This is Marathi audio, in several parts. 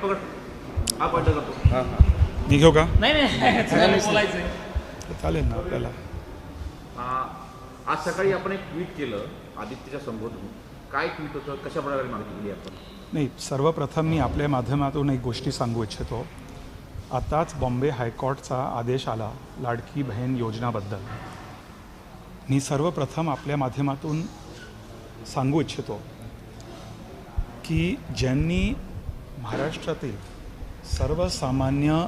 पकड हा पॉइंट करतो. हां हां मी घेऊ का? नाही बोलायचं. चालेल ना आपल्याला. आज सकाळी आपण एक ट्विट केलं आदित्यच्या संबोधून. काय ट्विट होतं, कशा प्रकारे माहिती दिली आपण? नाही, सर्वप्रथम मी आपल्या माध्यमातून एक गोष्टी सांगू इच्छितो. आताच बॉम्बे हायकोर्टचा आदेश आला लाडकी बहीण योजनाबद्दल. मी सर्वप्रथम आपल्या माध्यमातून सांगू इच्छितो की ज्यांनी महाराष्ट्रातील सर्वसामान्य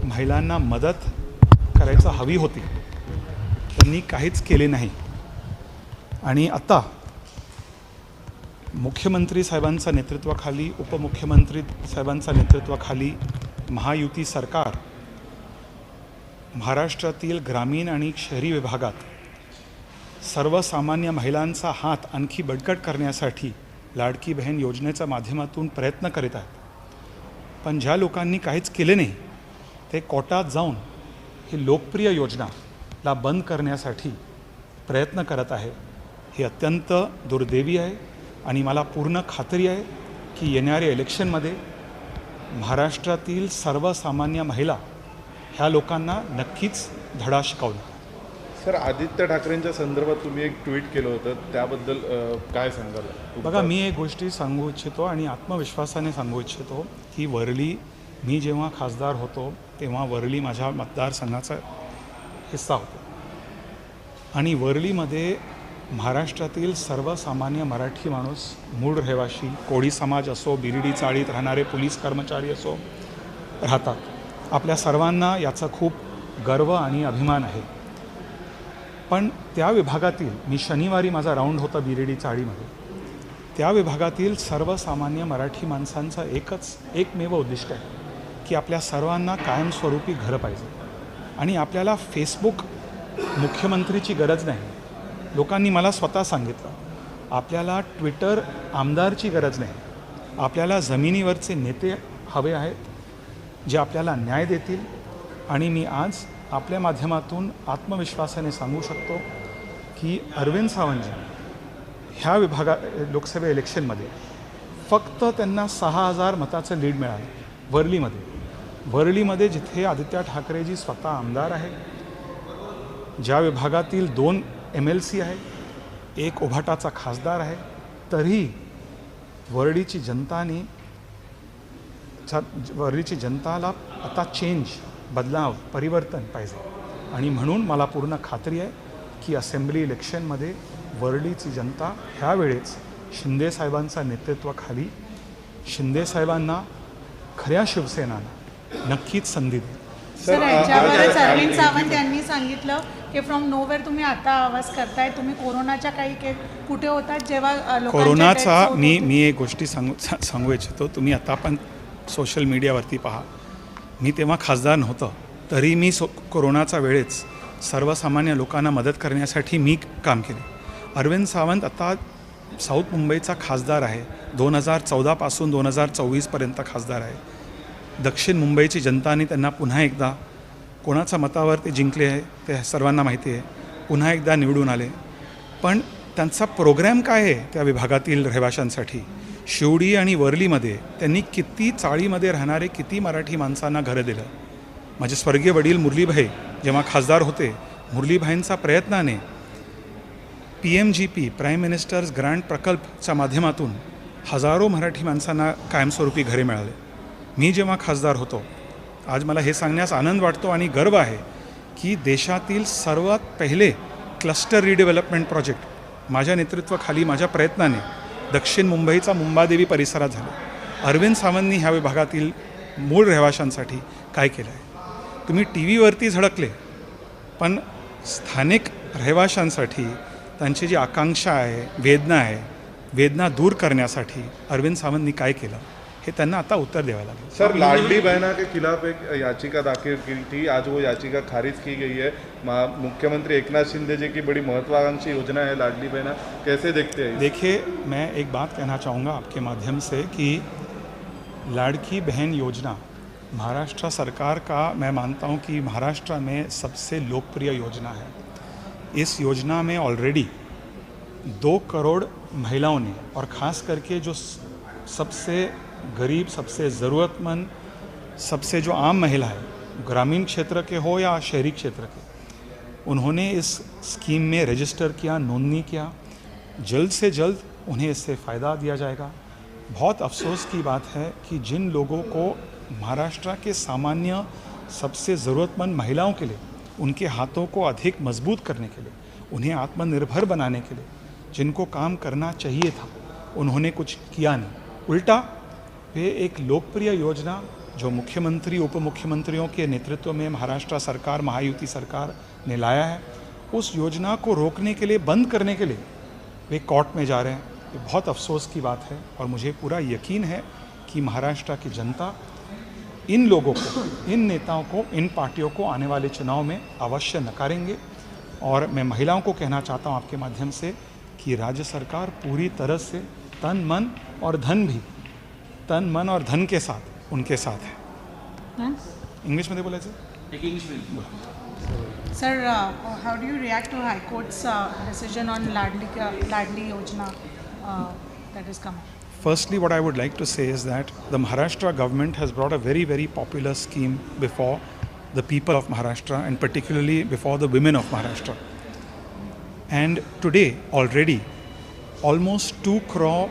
महिलांना मदत करायला हवी होती त्यांनी काहीच केले नाही. आणि आता मुख्यमंत्री साहेबांच्या नेतृत्वाखाली, उपमुख्यमंत्री साहेबांच्या नेतृत्वाखाली महायुती सरकार महाराष्ट्रातील ग्रामीण आणि शहरी विभागात सर्वसामान्य महिलांचा हात आणखी बळकट करण्यासाठी लाडकी बहीण योजनेच्या माध्यमातून प्रयत्न करीत आहेत. पण ज्या लोकांनी काहीच केले नाही ते कोर्टात जाऊन ही लोकप्रिय योजनाला बंद करण्यासाठी प्रयत्न करत आहे. हे अत्यंत दुर्दैवी आहे आणि मला पूर्ण खात्री आहे की येणाऱ्या इलेक्शनमध्ये महाराष्ट्रातील सर्वसामान्य महिला ह्या लोकांना नक्कीच धडा शिकवणार. सर, आदित्य ठाकरेंच्या संदर्भात तुम्ही एक ट्विट केलं होतं, त्याबद्दल काय सांगाल? बघा, मी एक गोष्टी सांगू इच्छितो आणि आत्मविश्वासाने सांगू इच्छितो की वरळी, मी जेव्हा खासदार होतो तेव्हा वरळी माझ्या मतदारसंघाचा हिस्सा होतो आणि वरळीमध्ये महाराष्ट्रातील सर्वसामान्य मराठी माणूस, मूळ रहिवासी, कोळी समाज असो, बिर्डी चाळीत राहणारे पोलीस कर्मचारी असो राहतात. आपल्या सर्वांना याचा खूप गर्व आणि अभिमान आहे. पण त्या विभागातील, मी शनिवारी माझा राऊंड होता बिर्डी चाळीमध्ये, त्या विभागातील सर्वसामान्य मराठी माणसांचा एकमेव उद्दिष्ट आहे की आपल्या सर्वांना कायमस्वरूपी घरं पाहिजे. आणि आपल्याला फेसबुक मुख्यमंत्रीची गरज नाही. लोकांनी मला स्वतः सांगितलं, आपल्याला ट्विटर आमदारची गरज नाही. आपल्याला जमिनीवरचे नेते हवे आहेत जे आपल्याला न्याय देतील. आणि मी आज आपल्या माध्यमातून आत्मविश्वासाने सांगू शकतो की अरविंद सावंतजी ह्या लोकसभा इलेक्शनमध्ये फक्त त्यांना 6,000 मताचं लीड मिळालं. वरळीमध्ये जिथे आदित्य ठाकरेजी स्वतः आमदार आहे, ज्या विभागातील 2 MLC आहे, 1 उभाटाचा खासदार आहे, तरी वरळीची जनताला आता बदलाव, परिवर्तन पाहिजे. आणि म्हणून मला पूर्ण खात्री आहे की असेंब्ली इलेक्शनमध्ये वरळीची जनता ह्यावेळेस शिंदेसाहेबांच्या नेतृत्वाखाली शिंदेसाहेबांना, खऱ्या शिवसेनांना नक्कीच संधी देईल. सर, याच्यावरच अरविंद सावंत यांनी सांगितलं की फ्रॉम नोवेअर तुम्ही आता आवाज करताय. तुम्ही कोरोनाच्या काही कुठे होतात जेव्हा कोरोनाचा मी एक गोष्टी सांगू इच्छितो. तुम्ही आता पण सोशल मीडियावरती पहा, मी तेव्हा खासदार नव्हतं तरी मी कोरोनाच्या वेळेस सर्वसामान्य लोकांना मदत करण्यासाठी मी काम केले. अरविंद सावंत आता साऊथ मुंबईचा खासदार आहे. 2014 पासून 2024पर्यंत खासदार आहे. दक्षिण मुंबईची जनताने त्यांना पुन्हा एकदा, कोणाच्या मतावर ते जिंकले आहे ते सर्वांना माहिती आहे, पुन्हा एकदा निवडून आले. पण त्यांचा प्रोग्रॅम काय आहे त्या विभागातील रहिवाशांसाठी? शिवडी आणि वरळीमध्ये त्यांनी किती चाळीमध्ये राहणारे किती मराठी माणसांना घरं दिलं. माझे स्वर्गीय वडील मुरलीभाई जेव्हा खासदार होते, मुरलीभाईंच्या प्रयत्नाने PMGP, प्राईम मिनिस्टर्स ग्रँट प्रकल्पच्या माध्यमातून हजारो मराठी माणसांना कायमस्वरूपी घरे मिळाले. मी जेव्हा खासदार होतो, आज मला हे सांगण्यास आनंद वाटतो आणि गर्व आहे की देशातील सर्वात पहिले क्लस्टर रिडेव्हलपमेंट प्रोजेक्ट माझ्या नेतृत्वाखाली, माझ्या प्रयत्नाने दक्षिण मुंबईचा मुंबादेवी परिसरात झाला. अरविंद सावंतनी ह्या विभागातील मूळ रहिवाशांसाठी काय केलं आहे? तुम्ही TV वरती झळकले, पण स्थानिक रहिवाशांसाठी त्यांची जी आकांक्षा आहे, वेदना दूर करण्यासाठी अरविंद सावंतनी काय केलं हे त्यांना आता उत्तर द्यावं लागेल. सर, लाडली बहना के खिलाफ एक याचिका दाखिल की थी, आज वो याचिका खारिज की गई है. मुख्यमंत्री एकनाथ शिंदे जी की बड़ी महत्वाकांक्षी योजना है लाडली बहना, कैसे देखते हैं? देखिए, मैं एक बात कहना चाहूँगा आपके माध्यम से कि लाड़की बहन योजना महाराष्ट्र सरकार का, मैं मानता हूँ कि महाराष्ट्र में सबसे लोकप्रिय योजना है. इस योजना में ऑलरेडी 2 करोड़ महिलाओं ने, और ख़ास करके जो सबसे गरीब, सबसे ज़रूरतमंद, सबसे जो आम महिला है, ग्रामीण क्षेत्र के हो या शहरी क्षेत्र के, उन्होंने इस स्कीम में रजिस्टर किया, नोंदनी किया। जल्द से जल्द उन्हें इससे फ़ायदा दिया जाएगा। बहुत अफसोस की बात है कि जिन लोगों को महाराष्ट्र के सामान्य सबसे ज़रूरतमंद महिलाओं के लिए, उनके हाथों को अधिक मजबूत करने के लिए, उन्हें आत्मनिर्भर बनाने के लिए जिनको काम करना चाहिए था, उन्होंने कुछ किया नहीं। उल्टा वे एक लोकप्रिय योजना जो मुख्यमंत्री, उप मुख्यमंत्रियों के नेतृत्व में महाराष्ट्र सरकार, महायुति सरकार ने लाया है, उस योजना को रोकने के लिए, बंद करने के लिए वे कोर्ट में जा रहे हैं। ये बहुत अफसोस की बात है और मुझे पूरा यकीन है कि महाराष्ट्र की जनता इन लोगों को, इन नेताओं को, इन पार्टियों को आने वाले चुनाव में अवश्य नकारेंगे। और मैं महिलाओं को कहना चाहता हूँ आपके माध्यम से कि राज्य सरकार पूरी तरह से तन मन और धन के साथ उनके साथ है। इंग्लिश में बोलायचं? एक इंग्लिश में Sir, how do you react to High Court's decision on Ladli Yojana that is coming? Firstly, what I would like to say is that the Maharashtra government has brought a very, very popular scheme before the people of Maharashtra, and particularly before the women of Maharashtra. And today, already, almost 2 crore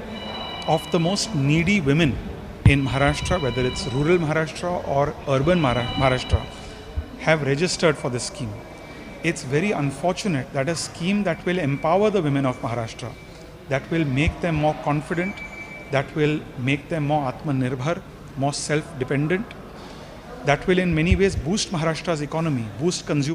of the most needy women in Maharashtra, whether it's rural Maharashtra or urban Maharashtra, have registered for this scheme. It's very unfortunate that a scheme that will empower the women of Maharashtra, that will make them more confident, that will make them more Atmanirbhar, more self-dependent, that will in many ways boost Maharashtra's economy, boost consumer